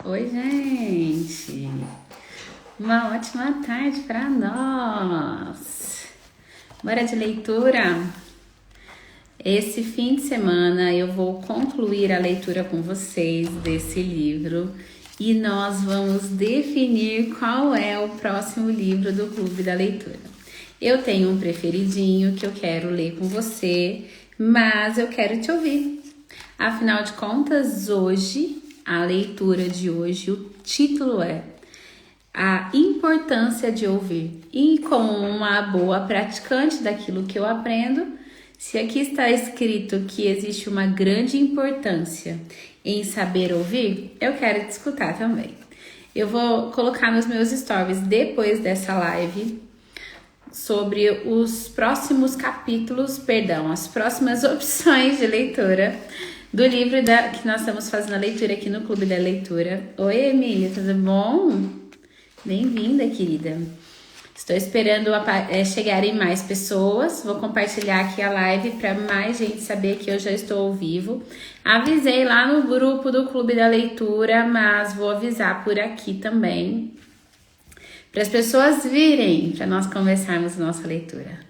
Oi, gente! Uma ótima tarde para nós! Bora de leitura? Esse fim de semana eu vou concluir a leitura com vocês desse livro e nós vamos definir qual é o próximo livro do Clube da Leitura. Eu tenho um preferidinho que eu quero ler com você, mas eu quero te ouvir. Afinal de contas, hoje, a leitura de hoje, o título é A Importância de Ouvir. E como uma boa praticante daquilo que eu aprendo, se aqui está escrito que existe uma grande importância em saber ouvir, eu quero te escutar também. Eu vou colocar nos meus stories depois dessa live sobre os próximos capítulos, as próximas opções de leitura do livro que nós estamos fazendo a leitura aqui no Clube da Leitura. Oi, Emília, tudo bom? Bem-vinda, querida. Estou esperando chegarem mais pessoas. Vou compartilhar aqui a live para mais gente saber que eu já estou ao vivo. Avisei lá no grupo do Clube da Leitura, mas vou avisar por aqui também, para as pessoas virem, para nós conversarmos nossa leitura.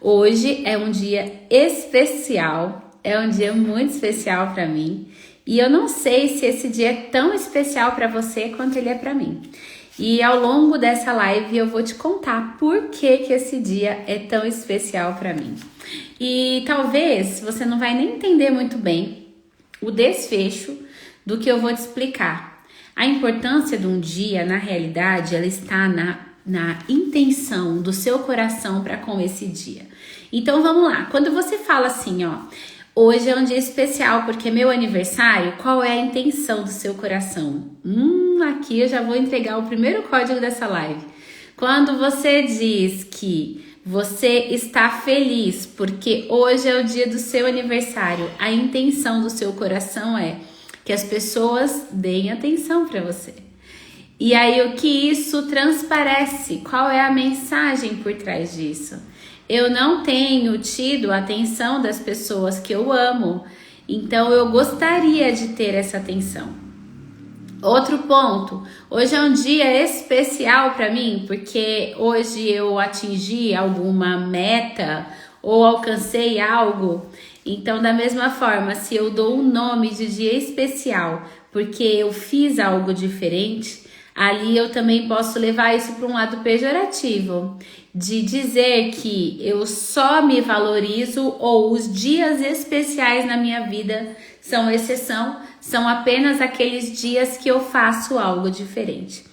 Hoje é um dia especial, é um dia muito especial para mim. E eu não sei se esse dia é tão especial para você quanto ele é para mim. E ao longo dessa live eu vou te contar por que esse dia é tão especial para mim. E talvez você não vai nem entender muito bem o desfecho do que eu vou te explicar. A importância de um dia, na realidade, ela está na intenção do seu coração para com esse dia. Então vamos lá, quando você fala assim, hoje é um dia especial porque é meu aniversário, qual é a intenção do seu coração? Aqui eu já vou entregar o primeiro código dessa live. Quando você diz que você está feliz porque hoje é o dia do seu aniversário, a intenção do seu coração é que as pessoas deem atenção para você. E aí o que isso transparece? Qual é a mensagem por trás disso? Eu não tenho tido a atenção das pessoas que eu amo, então eu gostaria de ter essa atenção. Outro ponto, hoje é um dia especial para mim, porque hoje eu atingi alguma meta ou alcancei algo. Então, da mesma forma, se eu dou um nome de dia especial porque eu fiz algo diferente, ali eu também posso levar isso para um lado pejorativo, de dizer que eu só me valorizo ou os dias especiais na minha vida são exceção, são apenas aqueles dias que eu faço algo diferente.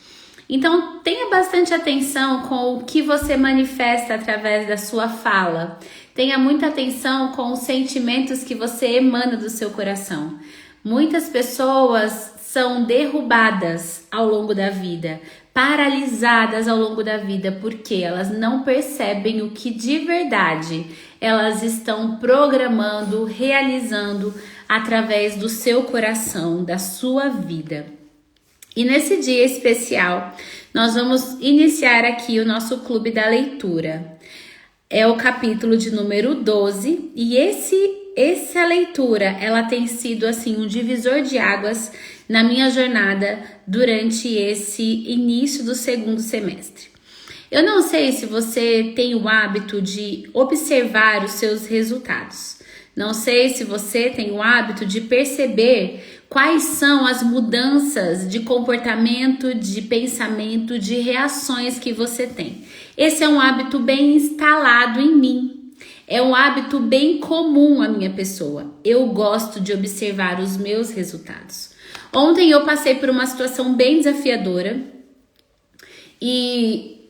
Então, tenha bastante atenção com o que você manifesta através da sua fala. Tenha muita atenção com os sentimentos que você emana do seu coração. Muitas pessoas são derrubadas ao longo da vida, paralisadas ao longo da vida, porque elas não percebem o que de verdade elas estão programando, realizando através do seu coração, da sua vida. E nesse dia especial, nós vamos iniciar aqui o nosso Clube da Leitura. É o capítulo de número 12 e essa leitura, ela tem sido assim um divisor de águas na minha jornada durante esse início do segundo semestre. Eu não sei se você tem o hábito de observar os seus resultados. Não sei se você tem o hábito de perceber quais são as mudanças de comportamento, de pensamento, de reações que você tem. Esse é um hábito bem instalado em mim. É um hábito bem comum à minha pessoa. Eu gosto de observar os meus resultados. Ontem eu passei por uma situação bem desafiadora e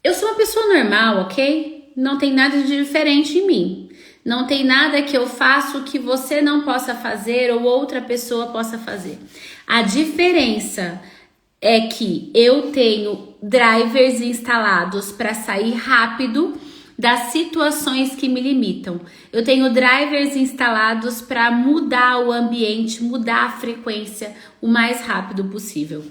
eu sou uma pessoa normal, ok? Não tem nada de diferente em mim. Não tem nada que eu faço que você não possa fazer ou outra pessoa possa fazer. A diferença é que eu tenho drivers instalados para sair rápido das situações que me limitam. Eu tenho drivers instalados para mudar o ambiente, mudar a frequência o mais rápido possível.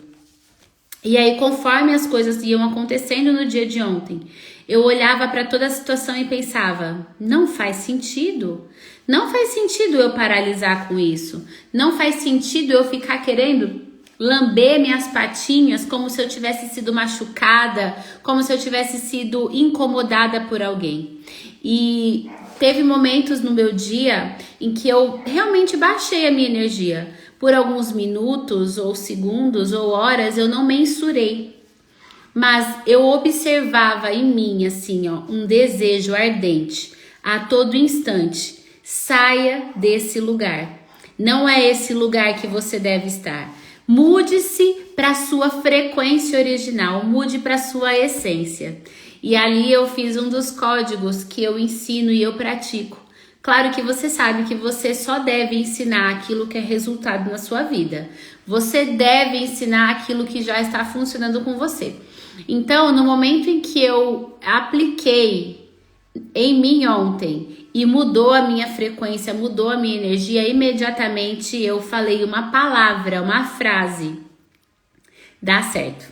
E aí, conforme as coisas iam acontecendo no dia de ontem, eu olhava para toda a situação e pensava, não faz sentido. Não faz sentido eu paralisar com isso. Não faz sentido eu ficar querendo lamber minhas patinhas como se eu tivesse sido machucada, como se eu tivesse sido incomodada por alguém. E teve momentos no meu dia em que eu realmente baixei a minha energia. Por alguns minutos, ou segundos, ou horas, eu não mensurei. Mas eu observava em mim, assim, ó, um desejo ardente a todo instante. Saia desse lugar. Não é esse lugar que você deve estar. Mude-se para a sua frequência original, mude para a sua essência. E ali eu fiz um dos códigos que eu ensino e eu pratico. Claro que você sabe que você só deve ensinar aquilo que é resultado na sua vida. Você deve ensinar aquilo que já está funcionando com você. Então, no momento em que eu apliquei em mim ontem e mudou a minha frequência, mudou a minha energia, imediatamente eu falei uma palavra, uma frase. Dá certo.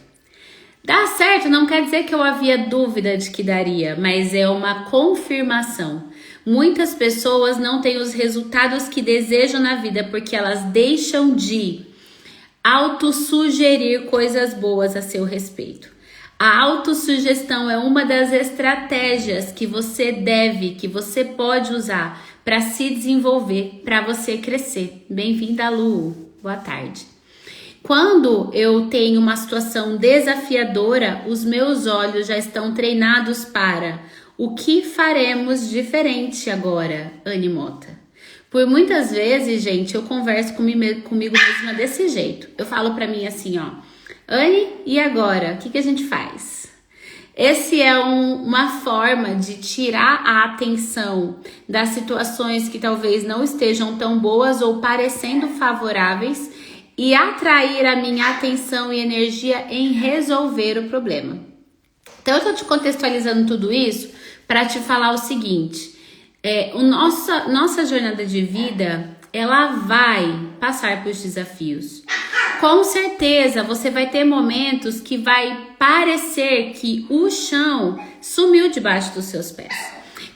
Dá certo não quer dizer que eu havia dúvida de que daria, mas é uma confirmação. Muitas pessoas não têm os resultados que desejam na vida porque elas deixam de autossugerir coisas boas a seu respeito. A autossugestão é uma das estratégias que você pode usar para se desenvolver, para você crescer. Bem-vinda, Lu. Boa tarde. Quando eu tenho uma situação desafiadora, os meus olhos já estão treinados para o que faremos diferente agora, Anne Mota. Por muitas vezes, gente, eu converso comigo mesma desse jeito. Eu falo pra mim assim, ó, Anne, e agora? O que a gente faz? Esse é uma forma de tirar a atenção das situações que talvez não estejam tão boas ou parecendo favoráveis e atrair a minha atenção e energia em resolver o problema. Então, eu tô te contextualizando tudo isso para te falar o seguinte, nossa jornada de vida, ela vai passar por desafios. Com certeza, você vai ter momentos que vai parecer que o chão sumiu debaixo dos seus pés.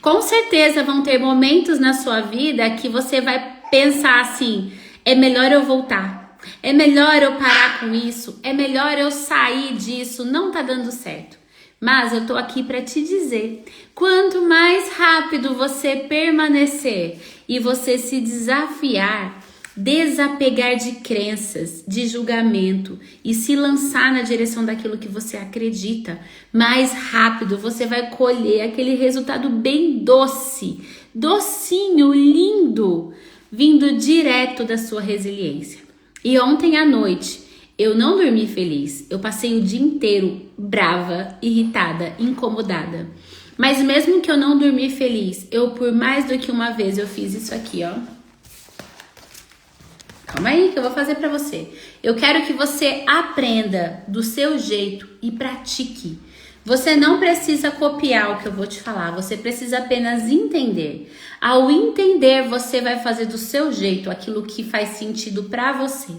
Com certeza, vão ter momentos na sua vida que você vai pensar assim, é melhor eu voltar, é melhor eu parar com isso, é melhor eu sair disso, não tá dando certo. Mas eu tô aqui para te dizer, quanto mais rápido você permanecer e você se desafiar, desapegar de crenças, de julgamento e se lançar na direção daquilo que você acredita, mais rápido você vai colher aquele resultado bem doce, docinho, lindo, vindo direto da sua resiliência. E ontem à noite, eu não dormi feliz, eu passei o dia inteiro brava, irritada, incomodada. Mas mesmo que eu não dormi feliz, eu por mais do que uma vez eu fiz isso aqui, ó. Calma aí que eu vou fazer pra você. Eu quero que você aprenda do seu jeito e pratique. Você não precisa copiar o que eu vou te falar, você precisa apenas entender. Ao entender, você vai fazer do seu jeito aquilo que faz sentido pra você.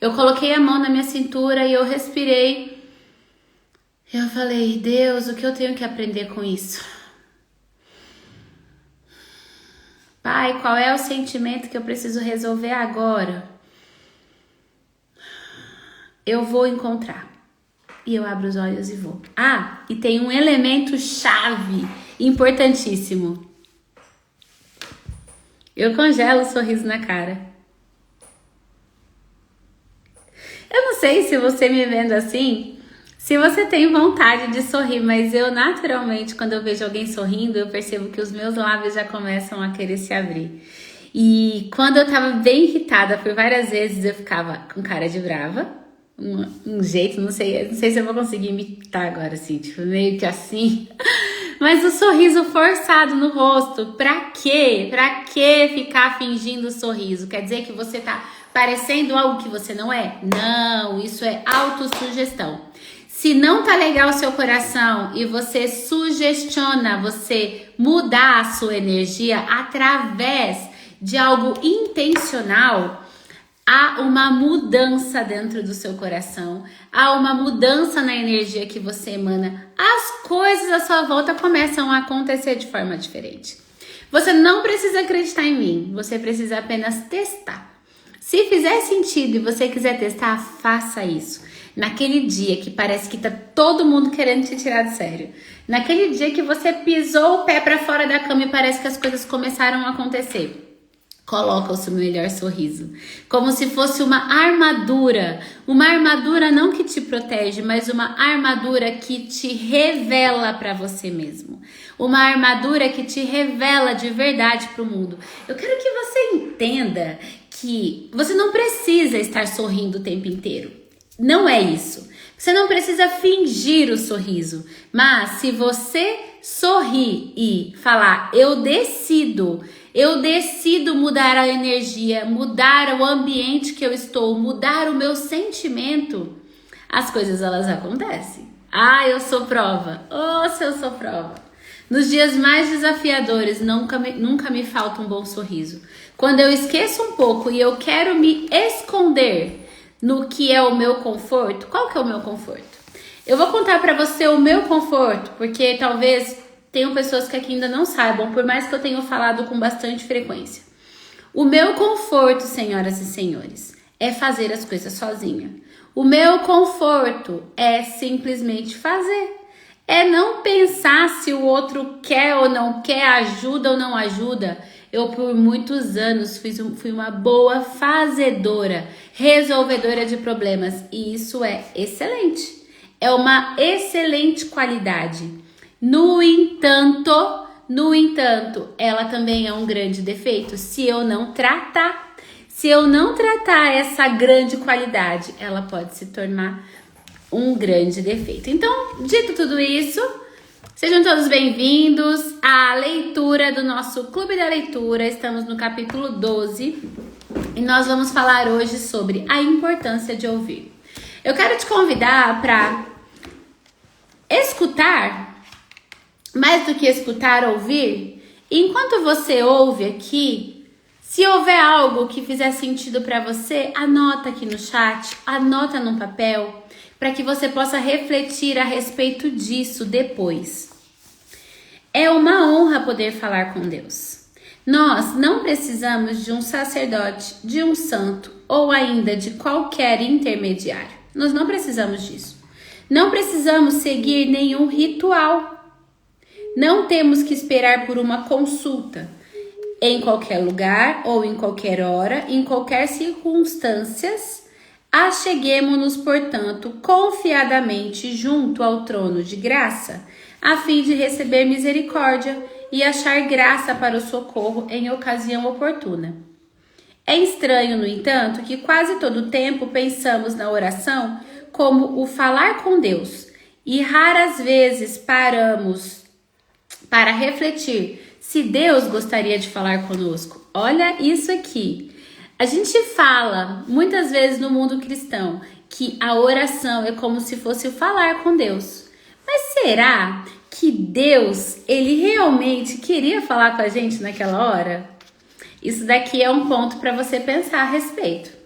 Eu coloquei a mão na minha cintura e eu respirei. Eu falei, Deus, o que eu tenho que aprender com isso? Pai, qual é o sentimento que eu preciso resolver agora? Eu vou encontrar. E eu abro os olhos e vou. Ah, e tem um elemento chave, importantíssimo. Eu congelo o sorriso na cara. Eu não sei se você me vendo assim, se você tem vontade de sorrir, mas eu naturalmente, quando eu vejo alguém sorrindo, eu percebo que os meus lábios já começam a querer se abrir. E quando eu tava bem irritada, por várias vezes eu ficava com cara de brava, um jeito, não sei se eu vou conseguir imitar agora, assim, tipo, meio que assim. Mas o sorriso forçado no rosto, pra quê? Pra que ficar fingindo sorriso? Quer dizer que você tá parecendo algo que você não é? Não, isso é autossugestão. Se não tá legal o seu coração e você sugestiona, você mudar a sua energia através de algo intencional, há uma mudança dentro do seu coração, há uma mudança na energia que você emana. As coisas à sua volta começam a acontecer de forma diferente. Você não precisa acreditar em mim, você precisa apenas testar. Se fizer sentido e você quiser testar, faça isso. Naquele dia que parece que tá todo mundo querendo te tirar de sério. Naquele dia que você pisou o pé para fora da cama e parece que as coisas começaram a acontecer. Coloca o seu melhor sorriso, como se fosse uma armadura não que te protege, mas uma armadura que te revela para você mesmo, uma armadura que te revela de verdade para o mundo. Eu quero que você entenda que você não precisa estar sorrindo o tempo inteiro, não é isso. Você não precisa fingir o sorriso, mas se você sorrir e falar, eu decido mudar a energia, mudar o ambiente que eu estou, mudar o meu sentimento, as coisas elas acontecem. Ah, eu sou prova. Oh, se eu sou prova. Nos dias mais desafiadores, nunca me falta um bom sorriso. Quando eu esqueço um pouco e eu quero me esconder no que é o meu conforto, qual que é o meu conforto? Eu vou contar pra você o meu conforto, porque talvez tenham pessoas que aqui ainda não saibam, por mais que eu tenha falado com bastante frequência. O meu conforto, senhoras e senhores, é fazer as coisas sozinha. O meu conforto é simplesmente fazer. É não pensar se o outro quer ou não quer, ajuda ou não ajuda. Eu, por muitos anos, fui uma boa fazedora, resolvedora de problemas. E isso é excelente. É uma excelente qualidade. No entanto, ela também é um grande defeito. Se eu não tratar essa grande qualidade, ela pode se tornar um grande defeito. Então, dito tudo isso, sejam todos bem-vindos à leitura do nosso Clube da Leitura. Estamos no capítulo 12 e nós vamos falar hoje sobre a importância de ouvir. Eu quero te convidar para escutar, mais do que escutar, ouvir. E enquanto você ouve aqui, se houver algo que fizer sentido para você, anota aqui no chat, anota num papel, para que você possa refletir a respeito disso depois. É uma honra poder falar com Deus. Nós não precisamos de um sacerdote, de um santo ou ainda de qualquer intermediário. Nós não precisamos disso. Não precisamos seguir nenhum ritual. Não temos que esperar por uma consulta. Em qualquer lugar ou em qualquer hora, em qualquer circunstâncias, acheguemo-nos, portanto, confiadamente junto ao trono de graça, a fim de receber misericórdia e achar graça para o socorro em ocasião oportuna. É estranho, no entanto, que quase todo o tempo pensamos na oração como o falar com Deus e raras vezes paramos para refletir se Deus gostaria de falar conosco. Olha isso aqui. A gente fala muitas vezes no mundo cristão que a oração é como se fosse o falar com Deus. Mas será que Deus, ele realmente queria falar com a gente naquela hora? Isso daqui é um ponto para você pensar a respeito.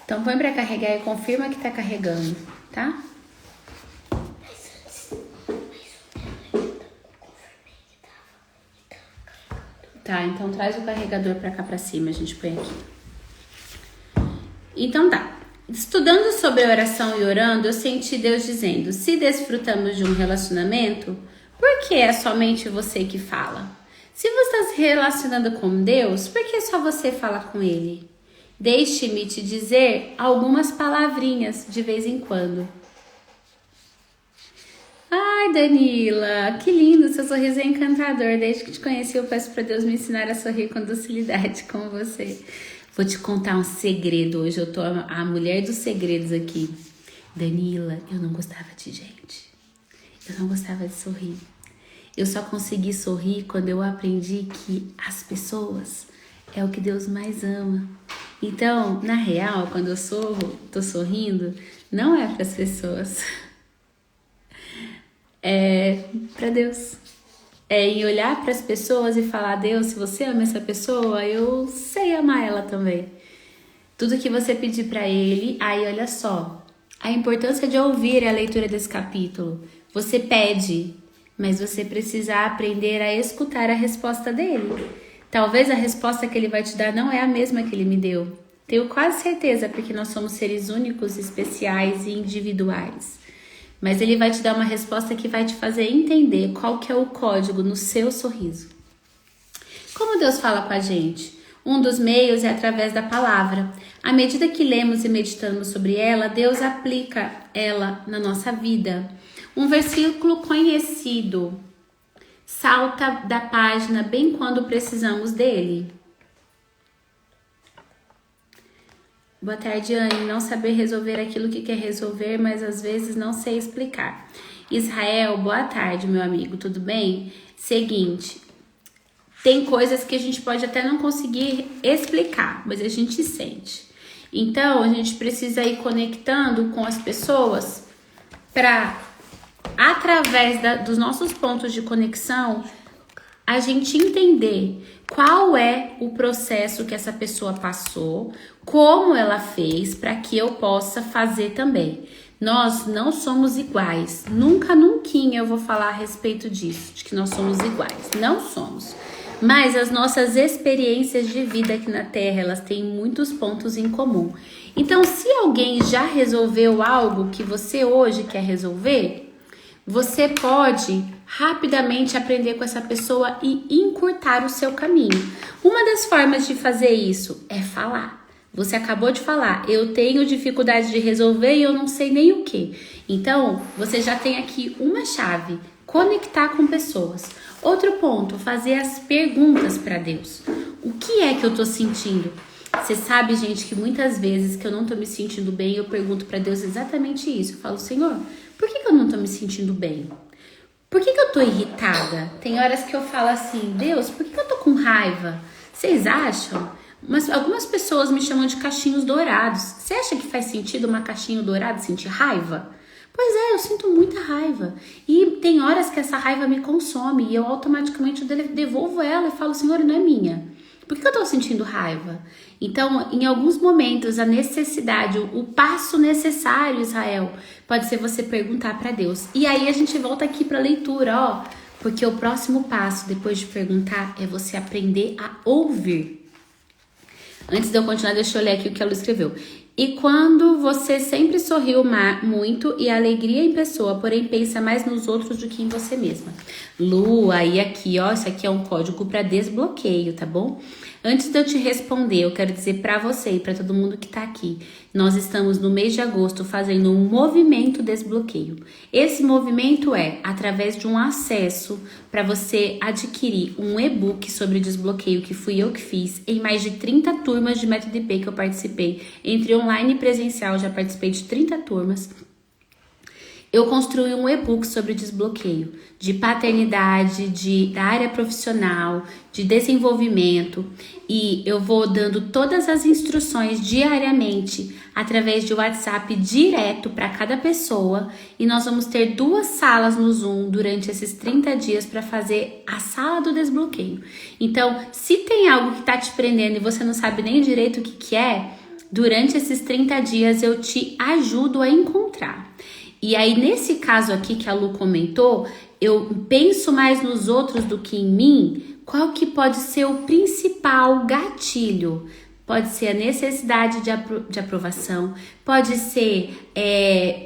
Então põe para carregar e confirma que tá carregando, tá? Tá, então traz o carregador para cá para cima, a gente põe aqui. Então tá. Estudando sobre oração e orando, eu senti Deus dizendo: se desfrutamos de um relacionamento, por que é somente você que fala? Se você está se relacionando com Deus, por que só você fala com Ele? Deixe-me te dizer algumas palavrinhas de vez em quando. Ai, Danila, que lindo, seu sorriso é encantador. Desde que te conheci, eu peço para Deus me ensinar a sorrir com docilidade como você. Vou te contar um segredo hoje, eu tô a mulher dos segredos aqui. Danila, eu não gostava de gente. Eu não gostava de sorrir. Eu só consegui sorrir quando eu aprendi que as pessoas é o que Deus mais ama. Então, na real, quando eu tô sorrindo, não é para as pessoas. É para Deus. É em olhar para as pessoas e falar: Deus, se você ama essa pessoa, eu sei amar ela também. tudo que você pedir para ele. Aí olha só, a importância de ouvir a leitura desse capítulo. Você pede, mas você precisa aprender a escutar a resposta dele. Talvez a resposta que ele vai te dar não é a mesma que ele me deu. Tenho quase certeza, porque nós somos seres únicos, especiais e individuais. Mas ele vai te dar uma resposta que vai te fazer entender qual que é o código no seu sorriso. Como Deus fala com a gente? Um dos meios é através da palavra. À medida que lemos e meditamos sobre ela, Deus aplica ela na nossa vida. Um versículo conhecido salta da página bem quando precisamos dele. Boa tarde, Anne. Não saber resolver aquilo que quer resolver, mas às vezes não sei explicar. Israel, boa tarde, meu amigo. Tudo bem? Seguinte, tem coisas que a gente pode até não conseguir explicar, mas a gente sente. Então, a gente precisa ir conectando com as pessoas para, através dos nossos pontos de conexão, a gente entender qual é o processo que essa pessoa passou, como ela fez, para que eu possa fazer também. Nós não somos iguais. Nunca eu vou falar a respeito disso, de que nós somos iguais. Não somos. Mas as nossas experiências de vida aqui na Terra, elas têm muitos pontos em comum. Então, se alguém já resolveu algo que você hoje quer resolver, você pode rapidamente aprender com essa pessoa e encurtar o seu caminho. Uma das formas de fazer isso é falar. Você acabou de falar, eu tenho dificuldade de resolver e eu não sei nem o que. Então, você já tem aqui uma chave, conectar com pessoas. Outro ponto, fazer as perguntas para Deus. O que é que eu tô sentindo? Você sabe, gente, que muitas vezes que eu não tô me sentindo bem, eu pergunto para Deus exatamente isso. Eu falo, Senhor, por que eu não tô me sentindo bem? Por que eu tô irritada? Tem horas que eu falo assim, Deus, por que eu tô com raiva? Vocês acham? Mas algumas pessoas me chamam de cachinhos dourados. Você acha que faz sentido uma caixinho dourado sentir raiva? Pois é, eu sinto muita raiva. E tem horas que essa raiva me consome e eu automaticamente devolvo ela e falo, Senhor, não é minha. Por que eu tô sentindo raiva? Então, em alguns momentos, a necessidade, o passo necessário, Israel, pode ser você perguntar para Deus. E aí a gente volta aqui para a leitura, ó. Porque o próximo passo, depois de perguntar, é você aprender a ouvir. Antes de eu continuar, deixa eu ler aqui o que ela escreveu. E quando você sempre sorriu muito e a alegria em pessoa, porém pensa mais nos outros do que em você mesma. Lu, aí aqui, ó, isso aqui é um código para desbloqueio, tá bom? Antes de eu te responder, eu quero dizer para você e para todo mundo que tá aqui, nós estamos no mês de agosto fazendo um movimento desbloqueio. Esse movimento é através de um acesso para você adquirir um e-book sobre desbloqueio que fui eu que fiz em mais de 30 turmas de método IP que eu participei, entre online e presencial, já participei de 30 turmas. Eu construí um e-book sobre desbloqueio de paternidade, da área profissional, de desenvolvimento, e eu vou dando todas as instruções diariamente através de WhatsApp direto para cada pessoa, e nós vamos ter 2 salas no Zoom durante esses 30 dias para fazer a sala do desbloqueio. Então, se tem algo que está te prendendo e você não sabe nem direito o que é, durante esses 30 dias eu te ajudo a encontrar. E aí, nesse caso aqui que a Lu comentou, eu penso mais nos outros do que em mim. Qual que pode ser o principal gatilho? Pode ser a necessidade de aprovação, pode ser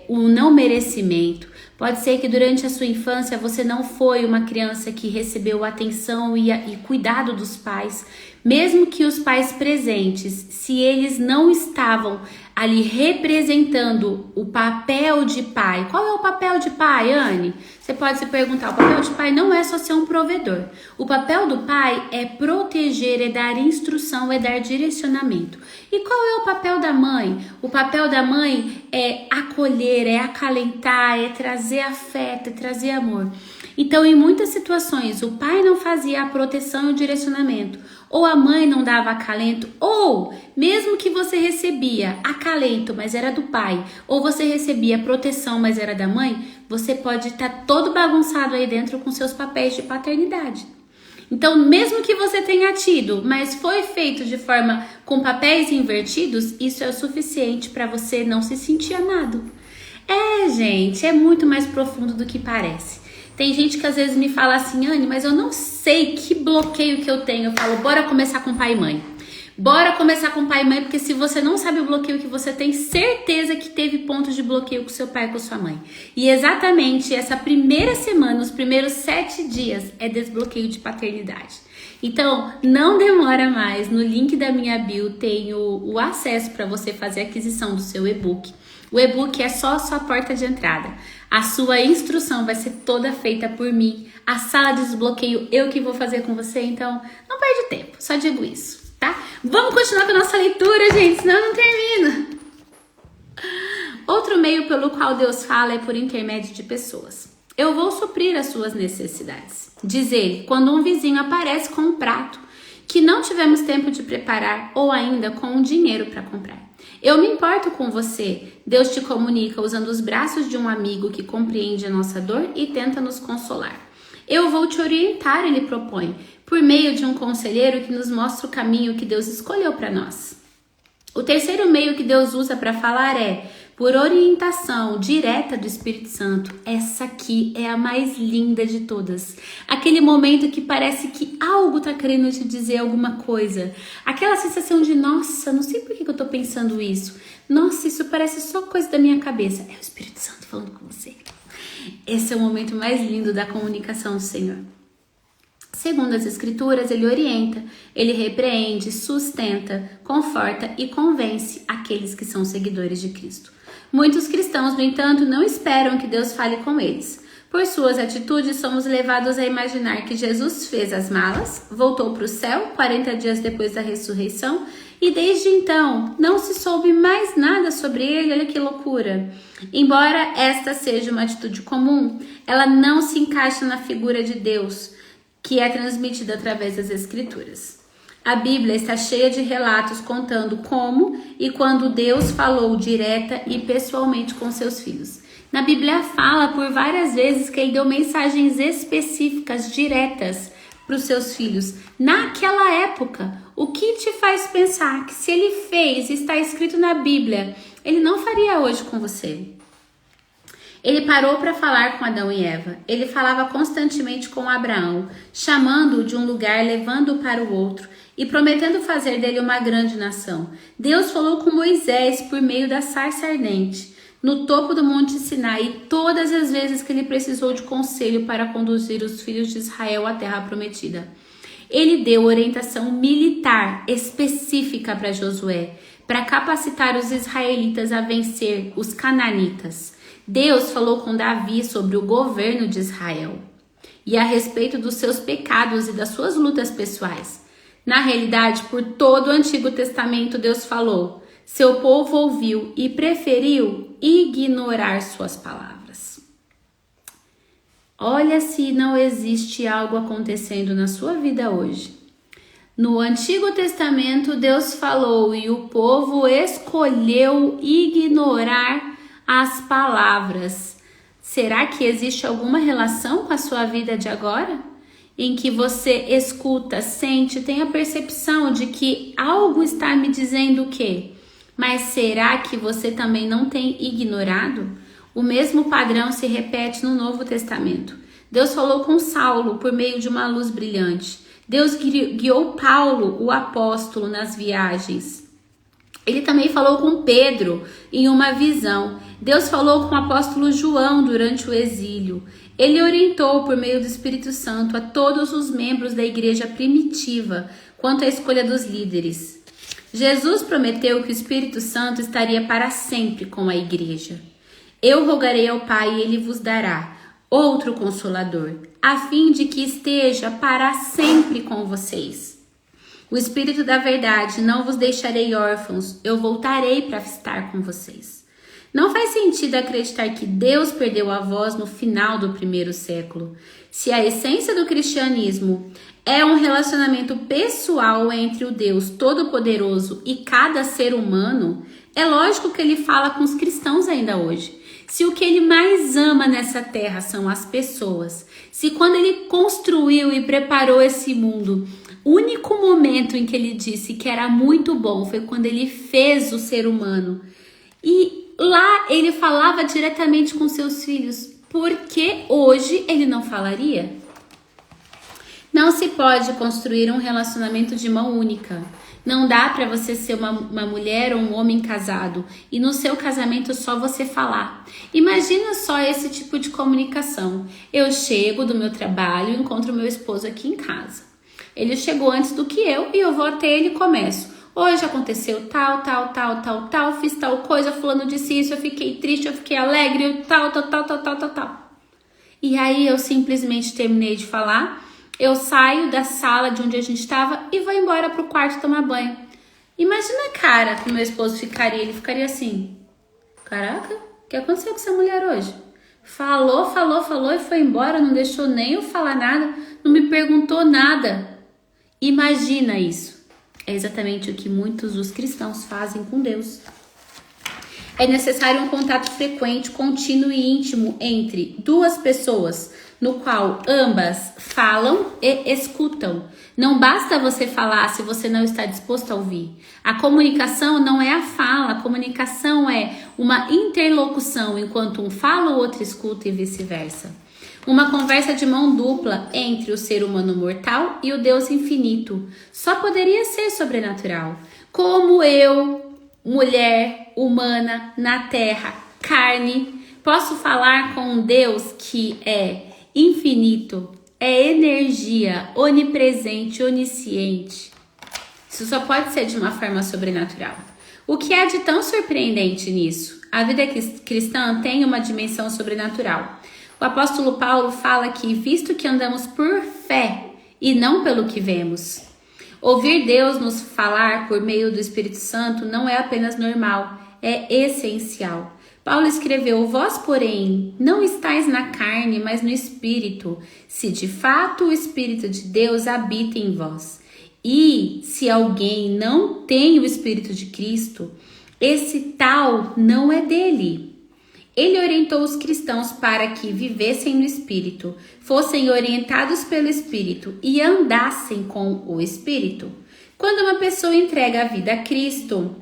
o não merecimento, pode ser que durante a sua infância você não foi uma criança que recebeu atenção e cuidado dos pais. Mesmo que os pais presentes, se eles não estavam ali representando o papel de pai. Qual é o papel de pai, Anne? Você pode se perguntar, o papel de pai não é só ser um provedor. O papel do pai é proteger, é dar instrução, é dar direcionamento. E qual é o papel da mãe? O papel da mãe é acolher, é acalentar, é trazer afeto, é trazer amor. Então, em muitas situações, o pai não fazia a proteção e o direcionamento, ou a mãe não dava acalento, ou mesmo que você recebia acalento, mas era do pai, ou você recebia proteção, mas era da mãe, você pode estar todo bagunçado aí dentro com seus papéis de paternidade. Então, mesmo que você tenha tido, mas foi feito de forma com papéis invertidos, isso é o suficiente para você não se sentir amado. Gente, é muito mais profundo do que parece. Tem gente que às vezes me fala assim, Anne, mas eu não sei que bloqueio que eu tenho. Eu falo, bora começar com pai e mãe. Bora começar com pai e mãe, porque se você não sabe o bloqueio que você tem, certeza que teve pontos de bloqueio com seu pai e com sua mãe. E exatamente essa primeira semana, os primeiros 7 dias, é desbloqueio de paternidade. Então, não demora mais. No link da minha bio tem o acesso para você fazer a aquisição do seu e-book. O e-book é só a sua porta de entrada. A sua instrução vai ser toda feita por mim. A sala de desbloqueio eu que vou fazer com você, então não perde tempo, só digo isso. Tá? Vamos continuar com a nossa leitura, gente, senão eu não termino. Outro meio pelo qual Deus fala é por intermédio de pessoas. Eu vou suprir as suas necessidades. Diz ele, quando um vizinho aparece com um prato que não tivemos tempo de preparar ou ainda com um dinheiro para comprar. Eu me importo com você. Deus te comunica usando os braços de um amigo que compreende a nossa dor e tenta nos consolar. Eu vou te orientar, ele propõe, por meio de um conselheiro que nos mostra o caminho que Deus escolheu para nós. O terceiro meio que Deus usa para falar é por orientação direta do Espírito Santo. Essa aqui é a mais linda de todas. Aquele momento que parece que algo está querendo te dizer alguma coisa. Aquela sensação de, nossa, não sei por que eu estou pensando isso. Nossa, isso parece só coisa da minha cabeça. É o Espírito Santo falando com você. Esse é o momento mais lindo da comunicação do Senhor. Segundo as Escrituras, ele orienta, ele repreende, sustenta, conforta e convence aqueles que são seguidores de Cristo. Muitos cristãos, no entanto, não esperam que Deus fale com eles. Por suas atitudes, somos levados a imaginar que Jesus fez as malas, voltou para o céu 40 dias depois da ressurreição e desde então não se soube mais nada sobre ele. Olha que loucura! Embora esta seja uma atitude comum, ela não se encaixa na figura de Deus, que é transmitida através das Escrituras. A Bíblia está cheia de relatos contando como e quando Deus falou direta e pessoalmente com seus filhos. Na Bíblia fala por várias vezes que ele deu mensagens específicas, diretas para os seus filhos. Naquela época, o que te faz pensar que se ele fez, está escrito na Bíblia, ele não faria hoje com você? Ele parou para falar com Adão e Eva. Ele falava constantemente com Abraão, chamando-o de um lugar, levando-o para o outro e prometendo fazer dele uma grande nação. Deus falou com Moisés por meio da sarça ardente, no topo do Monte Sinai, todas as vezes que ele precisou de conselho para conduzir os filhos de Israel à terra prometida. Ele deu orientação militar específica para Josué, para capacitar os israelitas a vencer os cananitas. Deus falou com Davi sobre o governo de Israel e a respeito dos seus pecados e das suas lutas pessoais. Na realidade, por todo o Antigo Testamento, Deus falou. Seu povo ouviu e preferiu ignorar suas palavras. Olha se não existe algo acontecendo na sua vida hoje. No Antigo Testamento, Deus falou e o povo escolheu ignorar as palavras. Será que existe alguma relação com a sua vida de agora? Em que você escuta, sente, tem a percepção de que algo está me dizendo o quê? Mas será que você também não tem ignorado? O mesmo padrão se repete no Novo Testamento. Deus falou com Saulo por meio de uma luz brilhante. Deus guiou Paulo, o apóstolo, nas viagens. Ele também falou com Pedro em uma visão. Deus falou com o apóstolo João durante o exílio. Ele orientou por meio do Espírito Santo a todos os membros da igreja primitiva quanto à escolha dos líderes. Jesus prometeu que o Espírito Santo estaria para sempre com a igreja. Eu rogarei ao Pai e ele vos dará outro Consolador, a fim de que esteja para sempre com vocês. O Espírito da verdade, não vos deixarei órfãos, eu voltarei para estar com vocês. Não faz sentido acreditar que Deus perdeu a voz no final do 1º século. Se a essência do cristianismo é um relacionamento pessoal entre o Deus Todo-Poderoso e cada ser humano, é lógico que ele fala com os cristãos ainda hoje. Se o que ele mais ama nessa terra são as pessoas, se quando ele construiu e preparou esse mundo, o único momento em que ele disse que era muito bom foi quando ele fez o ser humano. E lá ele falava diretamente com seus filhos. Por que hoje ele não falaria? Não se pode construir um relacionamento de mão única. Não dá para você ser uma mulher ou um homem casado e no seu casamento só você falar. Imagina só esse tipo de comunicação. Eu chego do meu trabalho e encontro meu esposo aqui em casa. Ele chegou antes do que eu e eu vou até ele e começo. Hoje aconteceu tal, fiz tal coisa, fulano disse isso, eu fiquei triste, eu fiquei alegre, tal. E aí eu simplesmente terminei de falar. Eu saio da sala de onde a gente estava e vou embora pro quarto tomar banho. Imagina a cara que meu esposo ficaria. Ele ficaria assim: caraca, o que aconteceu com essa mulher hoje? Falou e foi embora, não deixou nem eu falar nada, não me perguntou nada. Imagina isso. É exatamente o que muitos dos cristãos fazem com Deus. É necessário um contato frequente, contínuo e íntimo entre duas pessoas, no qual ambas falam e escutam. Não basta você falar se você não está disposto a ouvir. A comunicação não é a fala, a comunicação é uma interlocução, enquanto um fala, o outro escuta e vice-versa. Uma conversa de mão dupla entre o ser humano mortal e o Deus infinito. Só poderia ser sobrenatural. Como eu, mulher humana na terra, carne, posso falar com um Deus que é infinito, é energia, onipresente, onisciente. Isso só pode ser de uma forma sobrenatural. O que há de tão surpreendente nisso? A vida cristã tem uma dimensão sobrenatural. O apóstolo Paulo fala que, visto que andamos por fé e não pelo que vemos, ouvir Deus nos falar por meio do Espírito Santo não é apenas normal, é essencial. Paulo escreveu: vós, porém, não estáis na carne, mas no Espírito, se de fato o Espírito de Deus habita em vós. E se alguém não tem o Espírito de Cristo, esse tal não é dele. Ele orientou os cristãos para que vivessem no Espírito, fossem orientados pelo Espírito e andassem com o Espírito. Quando uma pessoa entrega a vida a Cristo,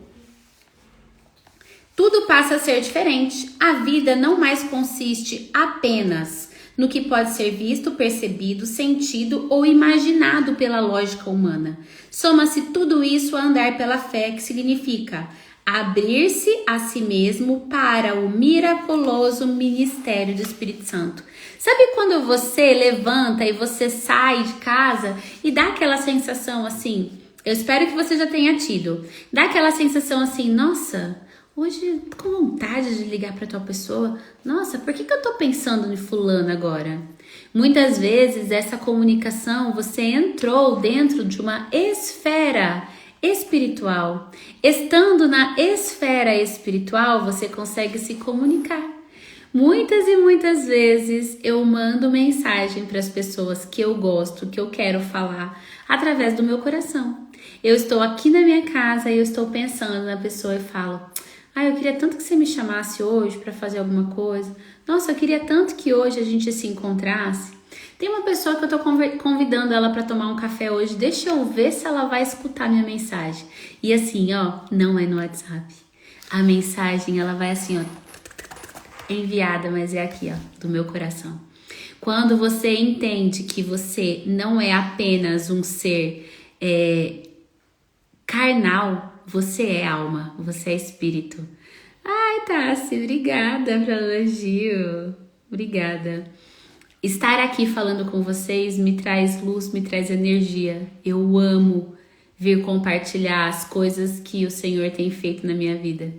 tudo passa a ser diferente. A vida não mais consiste apenas no que pode ser visto, percebido, sentido ou imaginado pela lógica humana. Soma-se tudo isso a andar pela fé, que significa abrir-se a si mesmo para o miraculoso ministério do Espírito Santo. Sabe quando você levanta e você sai de casa e dá aquela sensação assim? Eu espero que você já tenha tido. Dá aquela sensação assim: nossa, hoje tô com vontade de ligar para tal pessoa. Nossa, por que eu tô pensando em fulano agora? Muitas vezes essa comunicação, você entrou dentro de uma esfera espiritual. Estando na esfera espiritual, você consegue se comunicar. Muitas e muitas vezes eu mando mensagem para as pessoas que eu gosto, que eu quero falar, através do meu coração. Eu estou aqui na minha casa e eu estou pensando na pessoa e falo: eu queria tanto que você me chamasse hoje para fazer alguma coisa. Nossa, eu queria tanto que hoje a gente se encontrasse. Tem uma pessoa que eu tô convidando ela para tomar um café hoje. Deixa eu ver se ela vai escutar minha mensagem. E assim, não é no WhatsApp. A mensagem, ela vai assim, enviada, mas é aqui, do meu coração. Quando você entende que você não é apenas um ser carnal, você é alma, você é espírito. Ai, Tassi, obrigada pelo elogio. Obrigada. Estar aqui falando com vocês me traz luz, me traz energia. Eu amo vir compartilhar as coisas que o Senhor tem feito na minha vida.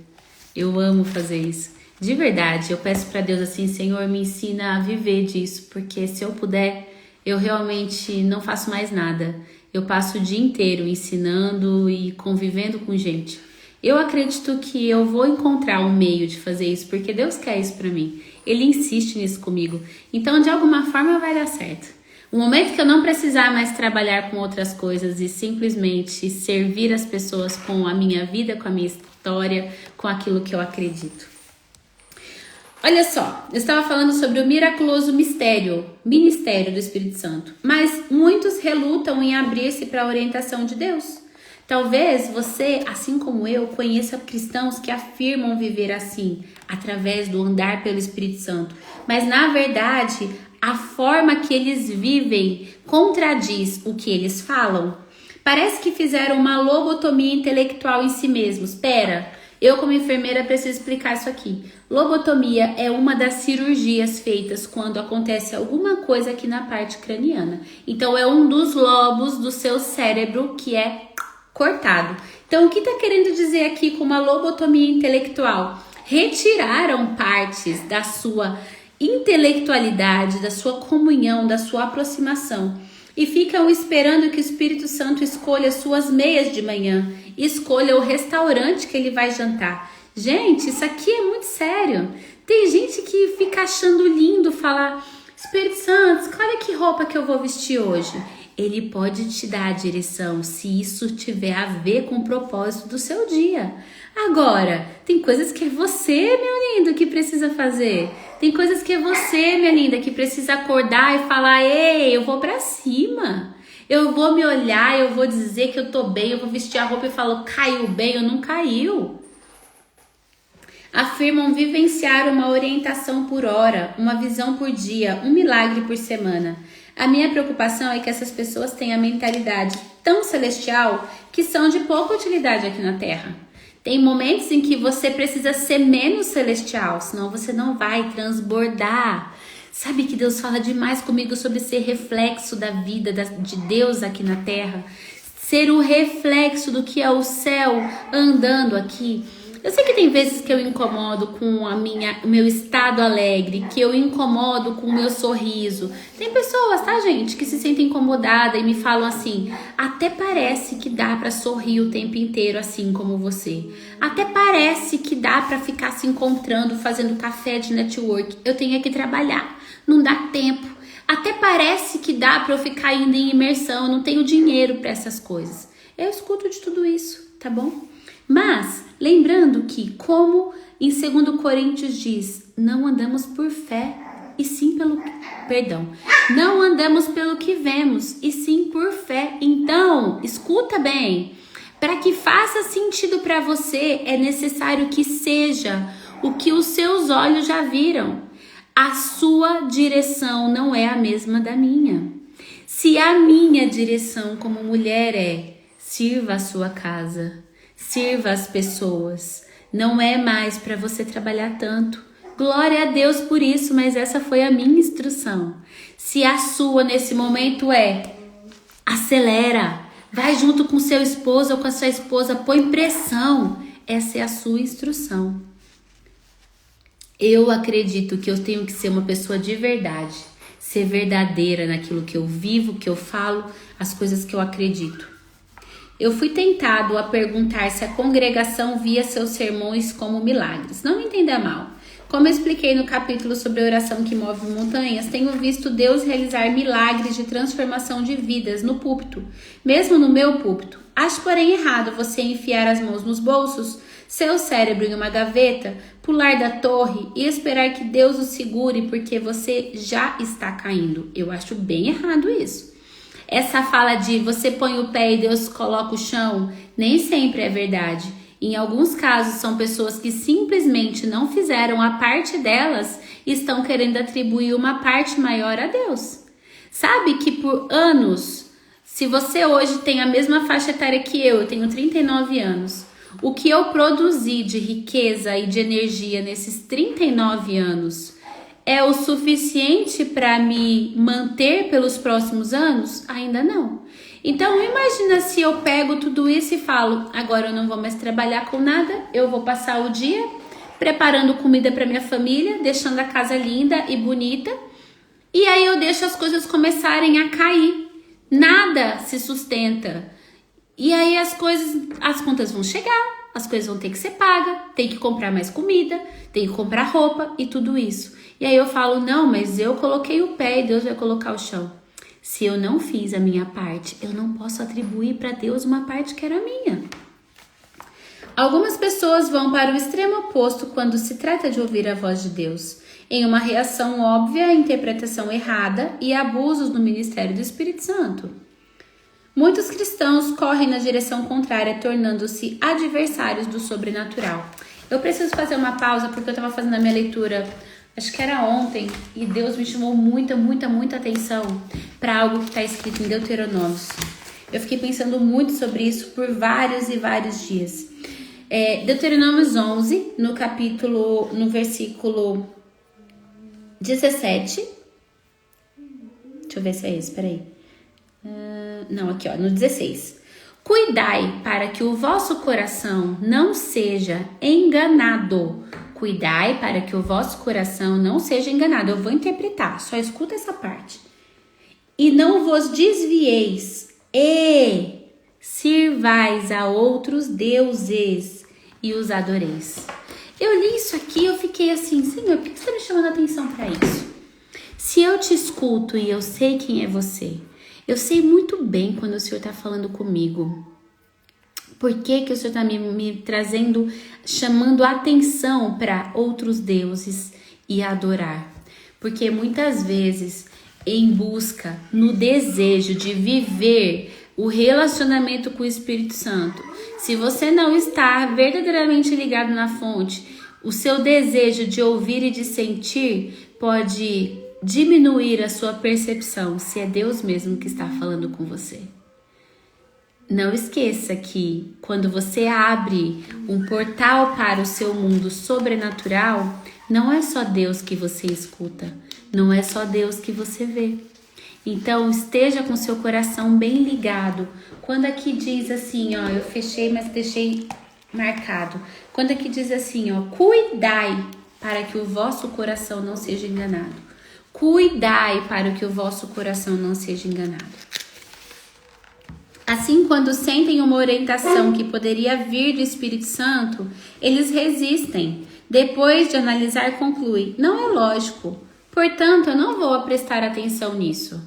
Eu amo fazer isso. De verdade, eu peço para Deus assim: Senhor, me ensina a viver disso, porque se eu puder, eu realmente não faço mais nada. Eu passo o dia inteiro ensinando e convivendo com gente. Eu acredito que eu vou encontrar um meio de fazer isso, porque Deus quer isso para mim. Ele insiste nisso comigo. Então, de alguma forma, vai dar certo. O momento que eu não precisar mais trabalhar com outras coisas e simplesmente servir as pessoas com a minha vida, com a minha história, com aquilo que eu acredito. Olha só, eu estava falando sobre o miraculoso ministério do Espírito Santo, mas muitos relutam em abrir-se para a orientação de Deus. Talvez você, assim como eu, conheça cristãos que afirmam viver assim, através do andar pelo Espírito Santo, mas na verdade, a forma que eles vivem contradiz o que eles falam. Parece que fizeram uma lobotomia intelectual em si mesmos. Pera, eu como enfermeira preciso explicar isso aqui. Lobotomia é uma das cirurgias feitas quando acontece alguma coisa aqui na parte craniana. Então é um dos lobos do seu cérebro que é cortado. Então o que está querendo dizer aqui com uma lobotomia intelectual? Retiraram partes da sua intelectualidade, da sua comunhão, da sua aproximação. E ficam esperando que o Espírito Santo escolha suas meias de manhã, escolha o restaurante que ele vai jantar. Gente, isso aqui é muito sério. Tem gente que fica achando lindo falar: Espírito Santo, escolhe que roupa que eu vou vestir hoje. Ele pode te dar a direção se isso tiver a ver com o propósito do seu dia. Agora, tem coisas que é você, meu lindo, que precisa fazer. Tem coisas que é você, minha linda, que precisa acordar e falar: ei, eu vou pra cima. Eu vou me olhar, eu vou dizer que eu tô bem, eu vou vestir a roupa e falo: caiu bem ou não caiu. Afirmam vivenciar uma orientação por hora, uma visão por dia, um milagre por semana. A minha preocupação é que essas pessoas têm a mentalidade tão celestial que são de pouca utilidade aqui na Terra. Tem momentos em que você precisa ser menos celestial, senão você não vai transbordar. Sabe que Deus fala demais comigo sobre ser reflexo da vida de Deus aqui na Terra? Ser o reflexo do que é o céu andando aqui. Eu sei que tem vezes que eu incomodo com o meu estado alegre, que eu incomodo com o meu sorriso. Tem pessoas, tá, gente, que se sentem incomodadas e me falam assim: até parece que dá pra sorrir o tempo inteiro assim como você. Até parece que dá pra ficar se encontrando, fazendo café de network. Eu tenho que trabalhar, não dá tempo. Até parece que dá pra eu ficar indo em imersão, eu não tenho dinheiro pra essas coisas. Eu escuto de tudo isso, tá bom? Mas, lembrando que, como em 2 Coríntios diz, não andamos por fé, e sim não andamos pelo que vemos, e sim por fé. Então, escuta bem, para que faça sentido para você, é necessário que seja o que os seus olhos já viram. A sua direção não é a mesma da minha. Se a minha direção como mulher é: sirva a sua casa, sirva as pessoas, não é mais para você trabalhar tanto. Glória a Deus por isso, mas essa foi a minha instrução. Se a sua nesse momento é: acelera, vai junto com seu esposo ou com a sua esposa, põe pressão, essa é a sua instrução. Eu acredito que eu tenho que ser uma pessoa de verdade, ser verdadeira naquilo que eu vivo, que eu falo, as coisas que eu acredito. Eu fui tentado a perguntar se a congregação via seus sermões como milagres. Não me entenda mal. Como eu expliquei no capítulo sobre a oração que move montanhas, tenho visto Deus realizar milagres de transformação de vidas no púlpito, mesmo no meu púlpito. Acho, porém, errado você enfiar as mãos nos bolsos, seu cérebro em uma gaveta, pular da torre e esperar que Deus o segure porque você já está caindo. Eu acho bem errado isso. Essa fala de você põe o pé e Deus coloca o chão, nem sempre é verdade. Em alguns casos, são pessoas que simplesmente não fizeram a parte delas e estão querendo atribuir uma parte maior a Deus. Sabe que por anos, se você hoje tem a mesma faixa etária que eu tenho 39 anos, o que eu produzi de riqueza e de energia nesses 39 anos é o suficiente para me manter pelos próximos anos? Ainda não. Então, imagina se eu pego tudo isso e falo: agora eu não vou mais trabalhar com nada, eu vou passar o dia preparando comida para minha família, deixando a casa linda e bonita, e aí eu deixo as coisas começarem a cair. Nada se sustenta. E aí as contas vão chegar, as coisas vão ter que ser pagas, tem que comprar mais comida, tem que comprar roupa e tudo isso. E aí eu falo: não, mas eu coloquei o pé e Deus vai colocar o chão. Se eu não fiz a minha parte, eu não posso atribuir para Deus uma parte que era minha. Algumas pessoas vão para o extremo oposto quando se trata de ouvir a voz de Deus, em uma reação óbvia à interpretação errada e abusos no ministério do Espírito Santo. Muitos cristãos correm na direção contrária, tornando-se adversários do sobrenatural. Eu preciso fazer uma pausa porque eu estava fazendo a minha leitura, acho que era ontem, e Deus me chamou muita atenção para algo que está escrito em Deuteronômios. Eu fiquei pensando muito sobre isso por vários e vários dias. Deuteronômios 11, no versículo 17. Deixa eu ver se é esse, peraí. Não, aqui ó, no 16. Cuidai para que o vosso coração não seja enganado. Cuidai para que o vosso coração não seja enganado. Eu vou interpretar, só escuta essa parte. E não vos desvieis e sirvais a outros deuses e os adoreis. Eu li isso aqui e eu fiquei assim, Senhor, por que você está me chamando a atenção para isso? Se eu te escuto e eu sei quem é você, eu sei muito bem quando o Senhor está falando comigo. Por que o Senhor está me trazendo, chamando a atenção para outros deuses e adorar? Porque muitas vezes, em busca, no desejo de viver o relacionamento com o Espírito Santo, se você não está verdadeiramente ligado na fonte, o seu desejo de ouvir e de sentir pode diminuir a sua percepção se é Deus mesmo que está falando com você. Não esqueça que quando você abre um portal para o seu mundo sobrenatural, não é só Deus que você escuta, não é só Deus que você vê. Então esteja com seu coração bem ligado. Quando aqui diz assim, ó, eu fechei, mas deixei marcado. Quando aqui diz assim, ó, cuidai para que o vosso coração não seja enganado. Cuidai para que o vosso coração não seja enganado. Assim, quando sentem uma orientação que poderia vir do Espírito Santo, eles resistem. Depois de analisar, conclui, não é lógico. Portanto, eu não vou prestar atenção nisso.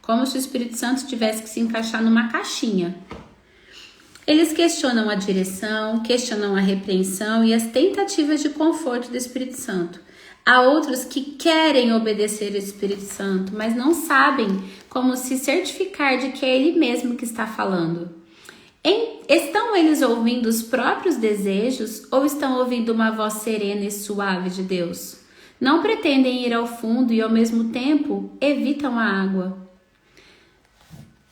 Como se o Espírito Santo tivesse que se encaixar numa caixinha. Eles questionam a direção, questionam a repreensão e as tentativas de conforto do Espírito Santo. Há outros que querem obedecer ao Espírito Santo, mas não sabem como se certificar de que é Ele mesmo que está falando. Estão eles ouvindo os próprios desejos ou estão ouvindo uma voz serena e suave de Deus? Não pretendem ir ao fundo e, ao mesmo tempo, evitam a água.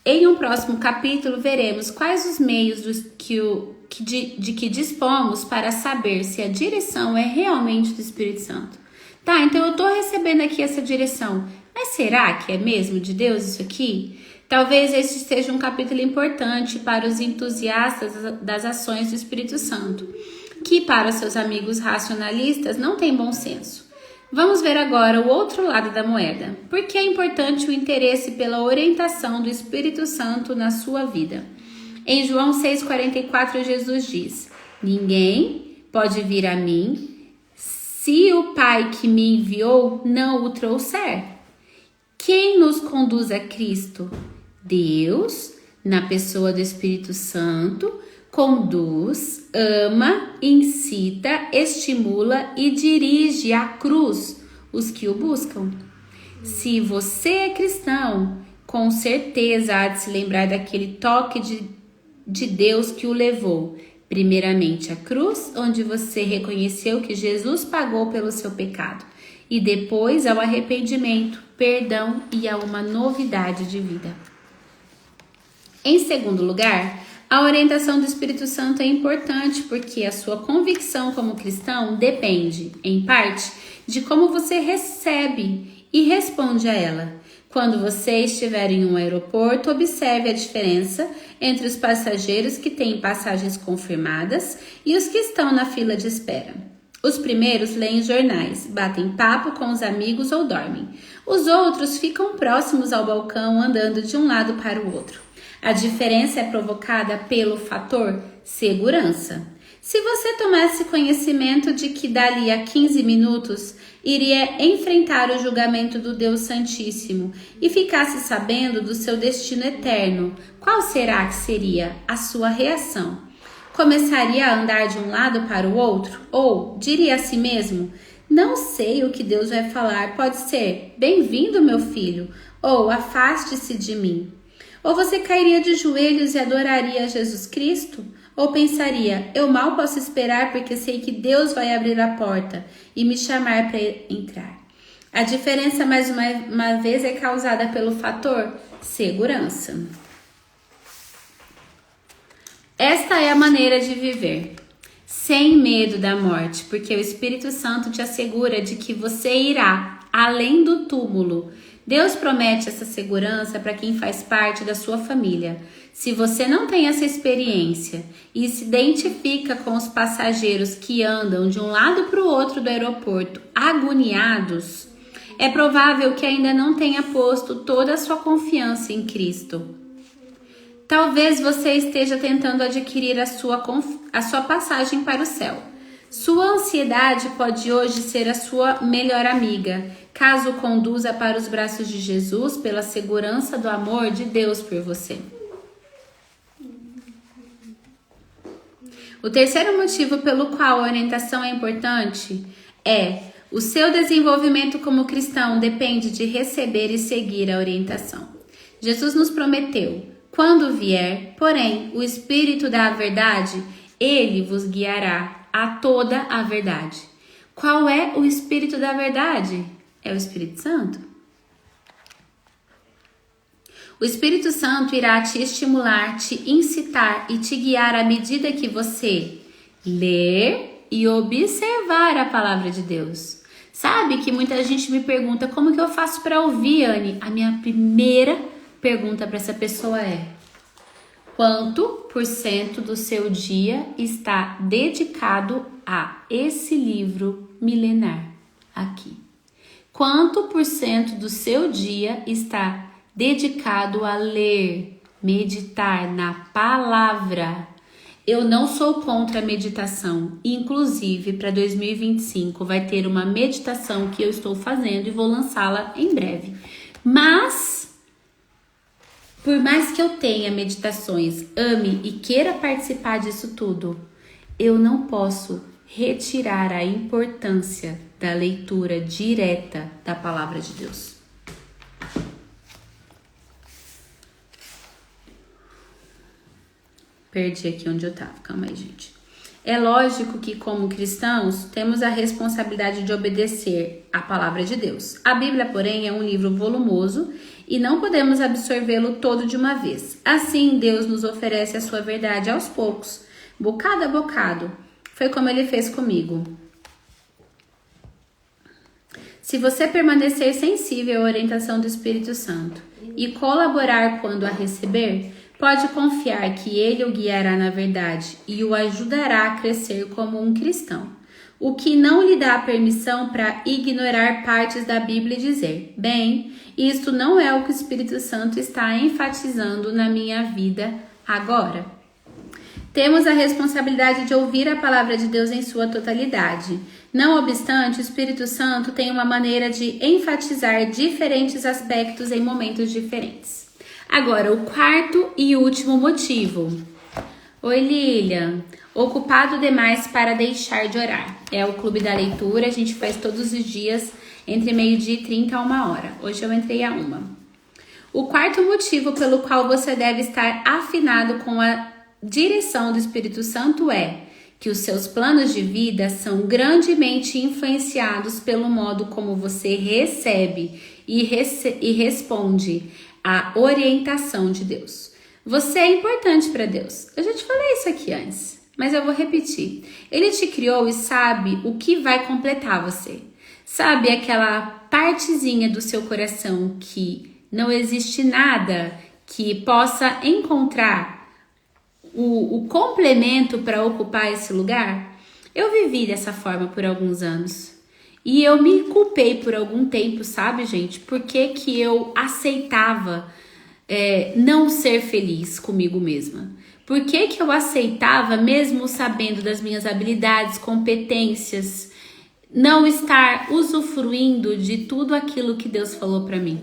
Em um próximo capítulo, veremos quais os meios de que dispomos para saber se a direção é realmente do Espírito Santo. Tá, então eu tô recebendo aqui essa direção, mas será que é mesmo de Deus isso aqui? Talvez este seja um capítulo importante para os entusiastas das ações do Espírito Santo, que para seus amigos racionalistas não tem bom senso. Vamos ver agora o outro lado da moeda. Por que é importante o interesse pela orientação do Espírito Santo na sua vida? Em João 6,44, Jesus diz, ninguém pode vir a mim se o Pai que me enviou não o trouxer. Quem nos conduz a Cristo? Deus, na pessoa do Espírito Santo, conduz, ama, incita, estimula e dirige à cruz os que o buscam. Se você é cristão, com certeza há de se lembrar daquele toque de Deus que o levou. Primeiramente a cruz, onde você reconheceu que Jesus pagou pelo seu pecado. E depois ao arrependimento, perdão e a uma novidade de vida. Em segundo lugar, a orientação do Espírito Santo é importante porque a sua convicção como cristão depende, em parte, de como você recebe e responde a ela. Quando você estiver em um aeroporto, observe a diferença entre os passageiros que têm passagens confirmadas e os que estão na fila de espera. Os primeiros leem jornais, batem papo com os amigos ou dormem. Os outros ficam próximos ao balcão, andando de um lado para o outro. A diferença é provocada pelo fator segurança. Se você tomasse conhecimento de que dali a 15 minutos iria enfrentar o julgamento do Deus Santíssimo e ficasse sabendo do seu destino eterno, qual será que seria a sua reação? Começaria a andar de um lado para o outro? Ou diria a si mesmo: não sei o que Deus vai falar, pode ser bem-vindo, meu filho, ou afaste-se de mim. Ou você cairia de joelhos e adoraria Jesus Cristo? Ou pensaria: eu mal posso esperar porque sei que Deus vai abrir a porta e me chamar para entrar. A diferença, mais uma vez, é causada pelo fator segurança. Esta é a maneira de viver, sem medo da morte, porque o Espírito Santo te assegura de que você irá além do túmulo. Deus promete essa segurança para quem faz parte da sua família. Se você não tem essa experiência e se identifica com os passageiros que andam de um lado para o outro do aeroporto agoniados, é provável que ainda não tenha posto toda a sua confiança em Cristo. Talvez você esteja tentando adquirir a sua passagem para o céu. Sua ansiedade pode hoje ser a sua melhor amiga, caso conduza para os braços de Jesus pela segurança do amor de Deus por você. O terceiro motivo pelo qual a orientação é importante é: o seu desenvolvimento como cristão depende de receber e seguir a orientação. Jesus nos prometeu: quando vier, porém, o Espírito da verdade, ele vos guiará a toda a verdade. Qual é o Espírito da verdade? É o Espírito Santo. O Espírito Santo irá te estimular, te incitar e te guiar à medida que você ler e observar a palavra de Deus. Sabe que muita gente me pergunta: como que eu faço para ouvir, Anne? A minha primeira pergunta para essa pessoa é: quanto por cento do seu dia está dedicado a esse livro milenar aqui? Quanto por cento do seu dia está dedicado a ler, meditar na palavra? Eu não sou contra a meditação. Inclusive, para 2025 vai ter uma meditação que eu estou fazendo e vou lançá-la em breve. Mas, por mais que eu tenha meditações, ame e queira participar disso tudo, eu não posso retirar a importância da leitura direta da palavra de Deus. Perdi aqui onde eu tava, calma aí, gente. É lógico que, como cristãos, temos a responsabilidade de obedecer à palavra de Deus. A Bíblia, porém, é um livro volumoso e não podemos absorvê-lo todo de uma vez. Assim, Deus nos oferece a sua verdade aos poucos, bocado a bocado. Foi como ele fez comigo. Se você permanecer sensível à orientação do Espírito Santo e colaborar quando a receber, pode confiar que ele o guiará na verdade e o ajudará a crescer como um cristão. O que não lhe dá permissão para ignorar partes da Bíblia e dizer: bem, isto não é o que o Espírito Santo está enfatizando na minha vida agora. Temos a responsabilidade de ouvir a palavra de Deus em sua totalidade. Não obstante, o Espírito Santo tem uma maneira de enfatizar diferentes aspectos em momentos diferentes. Agora, o quarto e último motivo. Oi, Lilian. Ocupado demais para deixar de orar. É o clube da leitura, a gente faz todos os dias entre 12h30 a 1h. Hoje eu entrei a 1h. O quarto motivo pelo qual você deve estar afinado com a direção do Espírito Santo é que os seus planos de vida são grandemente influenciados pelo modo como você recebe e responde à orientação de Deus. Você é importante para Deus. Eu já te falei isso aqui antes, mas eu vou repetir. Ele te criou e sabe o que vai completar você. Sabe aquela partezinha do seu coração que não existe nada que possa encontrar o complemento para ocupar esse lugar? Eu vivi dessa forma por alguns anos. E eu me culpei por algum tempo, sabe, gente? Porque que eu aceitava não ser feliz comigo mesma? Por que que eu aceitava, mesmo sabendo das minhas habilidades, competências, não estar usufruindo de tudo aquilo que Deus falou para mim?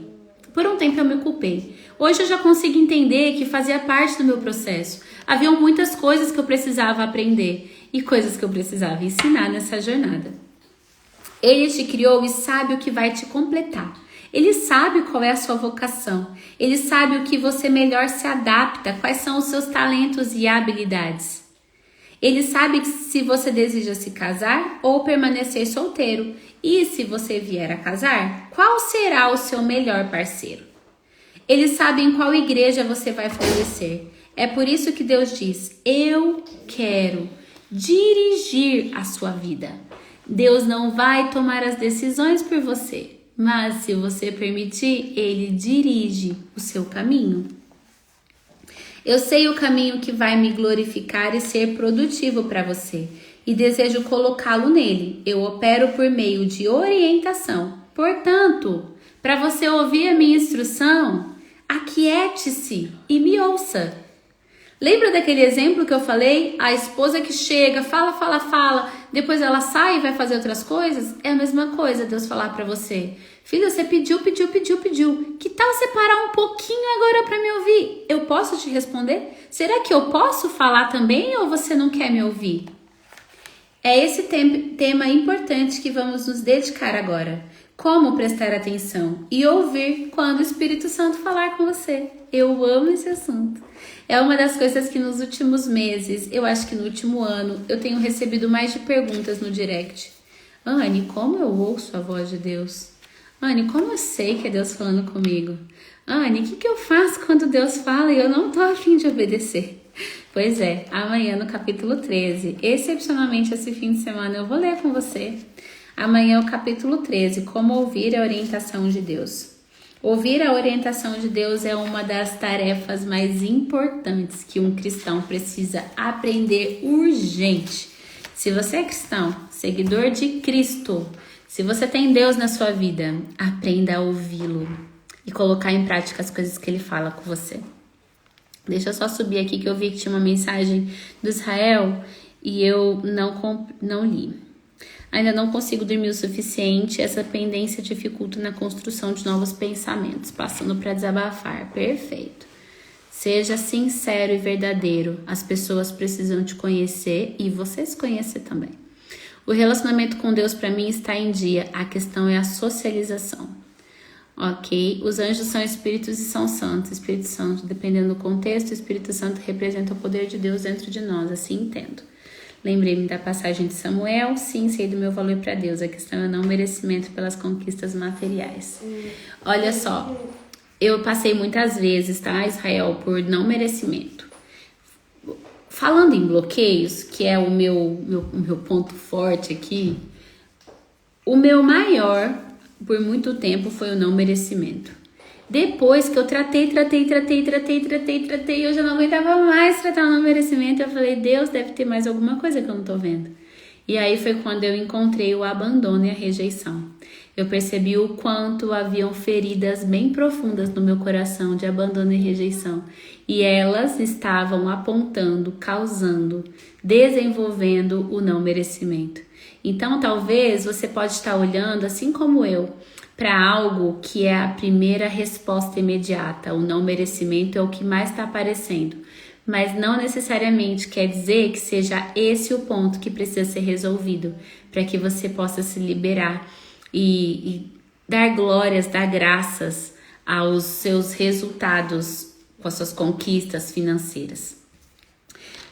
Por um tempo eu me culpei. Hoje eu já consigo entender que fazia parte do meu processo. Haviam muitas coisas que eu precisava aprender e coisas que eu precisava ensinar nessa jornada. Ele te criou e sabe o que vai te completar. Ele sabe qual é a sua vocação. Ele sabe o que você melhor se adapta, quais são os seus talentos e habilidades. Ele sabe se você deseja se casar ou permanecer solteiro. E se você vier a casar, qual será o seu melhor parceiro? Ele sabe em qual igreja você vai florescer. É por isso que Deus diz: eu quero dirigir a sua vida. Deus não vai tomar as decisões por você, mas se você permitir, Ele dirige o seu caminho. Eu sei o caminho que vai me glorificar e ser produtivo para você, e desejo colocá-lo nele. Eu opero por meio de orientação. Portanto, para você ouvir a minha instrução, aquiete-se e me ouça. Lembra daquele exemplo que eu falei? A esposa que chega, fala, depois ela sai e vai fazer outras coisas? É a mesma coisa Deus falar para você. Filho, você pediu. Que tal você parar um pouquinho agora para me ouvir? Eu posso te responder? Será que eu posso falar também ou você não quer me ouvir? É esse tema importante que vamos nos dedicar agora. Como prestar atenção e ouvir quando o Espírito Santo falar com você. Eu amo esse assunto. É uma das coisas que nos últimos meses, eu acho que no último ano, eu tenho recebido mais de perguntas no direct. Anne, como eu ouço a voz de Deus? Anne, como eu sei que é Deus falando comigo? Anne, o que eu faço quando Deus fala e eu não tô a fim de obedecer? Pois é, amanhã no capítulo 13, excepcionalmente esse fim de semana eu vou ler com você. Amanhã é o capítulo 13, como ouvir a orientação de Deus. Ouvir a orientação de Deus é uma das tarefas mais importantes que um cristão precisa aprender urgente. Se você é cristão, seguidor de Cristo, se você tem Deus na sua vida, aprenda a ouvi-lo e colocar em prática as coisas que Ele fala com você. Deixa eu só subir aqui que eu vi que tinha uma mensagem do Israel e eu não li. Ainda não consigo dormir o suficiente, essa pendência dificulta na construção de novos pensamentos, passando para desabafar. Perfeito. Seja sincero e verdadeiro, as pessoas precisam te conhecer e você se conhecer também. O relacionamento com Deus para mim está em dia, a questão é a socialização. Ok? Os anjos são espíritos e são santos. Espírito Santo, dependendo do contexto, o Espírito Santo representa o poder de Deus dentro de nós, assim entendo. Lembrei-me da passagem de Samuel, sim, sei do meu valor para Deus. A questão é não merecimento pelas conquistas materiais. Olha só, eu passei muitas vezes, tá, Israel, por não merecimento. Falando em bloqueios, que é o meu ponto forte aqui, o meu maior, por muito tempo, foi o não merecimento. Depois que eu tratei, eu já não aguentava mais tratar o não merecimento. Eu falei, Deus, deve ter mais alguma coisa que eu não tô vendo. E aí foi quando eu encontrei o abandono e a rejeição. Eu percebi o quanto haviam feridas bem profundas no meu coração de abandono e rejeição. E elas estavam apontando, causando, desenvolvendo o não merecimento. Então, talvez você pode estar olhando, assim como eu, para algo que é a primeira resposta imediata. O não merecimento é o que mais está aparecendo. Mas não necessariamente quer dizer que seja esse o ponto que precisa ser resolvido para que você possa se liberar e dar glórias, dar graças aos seus resultados, com as suas conquistas financeiras.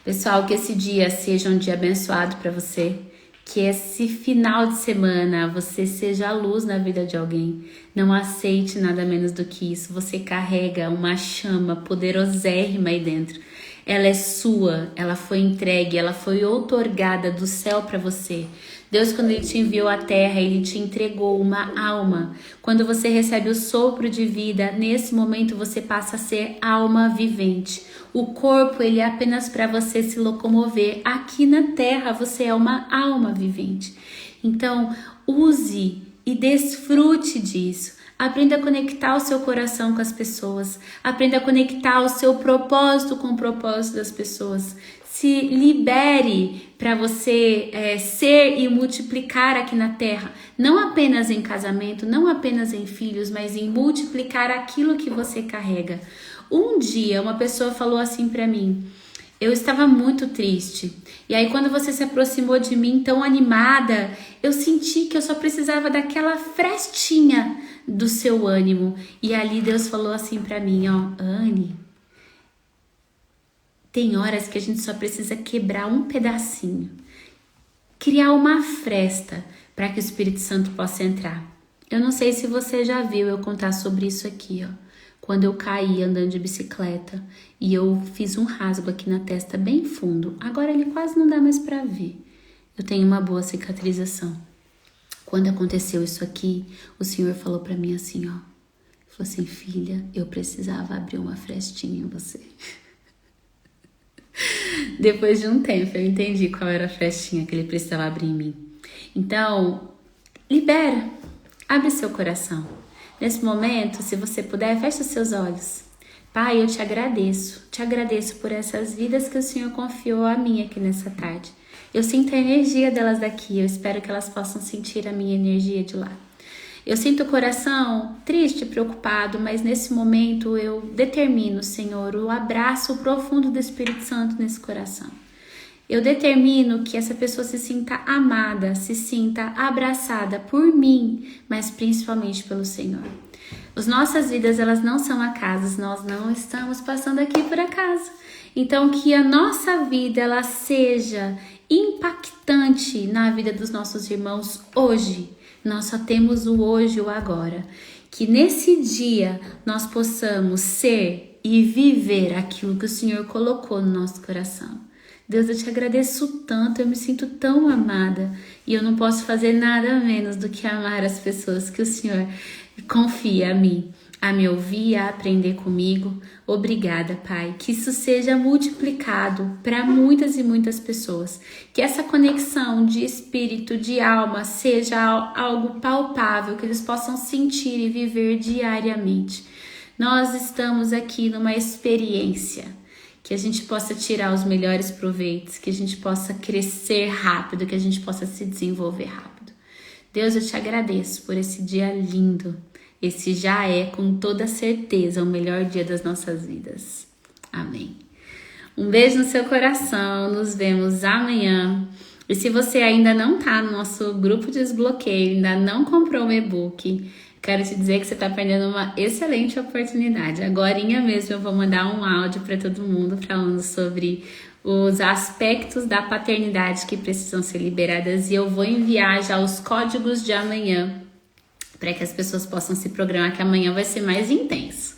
Pessoal, que esse dia seja um dia abençoado para você. Que esse final de semana você seja a luz na vida de alguém. Não aceite nada menos do que isso. Você carrega uma chama poderosérrima aí dentro. Ela é sua, ela foi entregue, ela foi outorgada do céu para você. Deus, quando Ele te enviou à terra, Ele te entregou uma alma. Quando você recebe o sopro de vida, nesse momento você passa a ser alma vivente. O corpo, ele é apenas para você se locomover. Aqui na terra, você é uma alma vivente. Então, use e desfrute disso. Aprenda a conectar o seu coração com as pessoas. Aprenda a conectar o seu propósito com o propósito das pessoas. Se libere para você ser e multiplicar aqui na terra. Não apenas em casamento, não apenas em filhos, mas em multiplicar aquilo que você carrega. Um dia uma pessoa falou assim para mim: eu estava muito triste. E aí quando você se aproximou de mim tão animada, eu senti que eu só precisava daquela frestinha do seu ânimo. E ali Deus falou assim pra mim, ó: Anne, tem horas que a gente só precisa quebrar um pedacinho, criar uma fresta para que o Espírito Santo possa entrar. Eu não sei se você já viu eu contar sobre isso aqui, ó. Quando eu caí andando de bicicleta e eu fiz um rasgo aqui na testa bem fundo. Agora ele quase não dá mais pra ver. Eu tenho uma boa cicatrização. Quando aconteceu isso aqui, o Senhor falou pra mim assim, ó. Ele falou assim: filha, eu precisava abrir uma frestinha em você. Depois de um tempo eu entendi qual era a frestinha que ele precisava abrir em mim. Então, libera. Abre seu coração. Nesse momento, se você puder, feche os seus olhos. Pai, eu te agradeço por essas vidas que o Senhor confiou a mim aqui nessa tarde. Eu sinto a energia delas daqui, eu espero que elas possam sentir a minha energia de lá. Eu sinto o coração triste, preocupado, mas nesse momento eu determino, Senhor, o abraço profundo do Espírito Santo nesse coração. Eu determino que essa pessoa se sinta amada, se sinta abraçada por mim, mas principalmente pelo Senhor. As nossas vidas, elas não são acasos, nós não estamos passando aqui por acaso. Então, que a nossa vida, ela seja impactante na vida dos nossos irmãos hoje. Nós só temos o hoje e o agora. Que nesse dia nós possamos ser e viver aquilo que o Senhor colocou no nosso coração. Deus, eu te agradeço tanto, eu me sinto tão amada e eu não posso fazer nada menos do que amar as pessoas que o Senhor confia a mim, a me ouvir, a aprender comigo. Obrigada, Pai, que isso seja multiplicado para muitas e muitas pessoas, que essa conexão de espírito, de alma, seja algo palpável, que eles possam sentir e viver diariamente. Nós estamos aqui numa experiência, que a gente possa tirar os melhores proveitos, que a gente possa crescer rápido, que a gente possa se desenvolver rápido. Deus, eu te agradeço por esse dia lindo. Esse já é, com toda certeza, o melhor dia das nossas vidas. Amém. Um beijo no seu coração, nos vemos amanhã. E se você ainda não está no nosso grupo de desbloqueio, ainda não comprou o e-book, quero te dizer que você está perdendo uma excelente oportunidade. Agorinha mesmo eu vou mandar um áudio para todo mundo falando sobre os aspectos da paternidade que precisam ser liberadas e eu vou enviar já os códigos de amanhã para que as pessoas possam se programar, que amanhã vai ser mais intenso.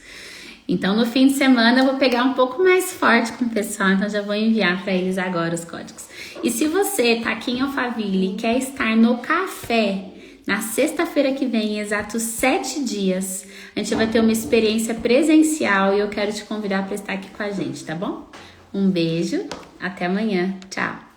Então no fim de semana eu vou pegar um pouco mais forte com o pessoal, então já vou enviar para eles agora os códigos. E se você está aqui em Alphaville e quer estar no café, na sexta-feira que vem, em exatos 7 dias, a gente vai ter uma experiência presencial e eu quero te convidar para estar aqui com a gente, tá bom? Um beijo, até amanhã, tchau!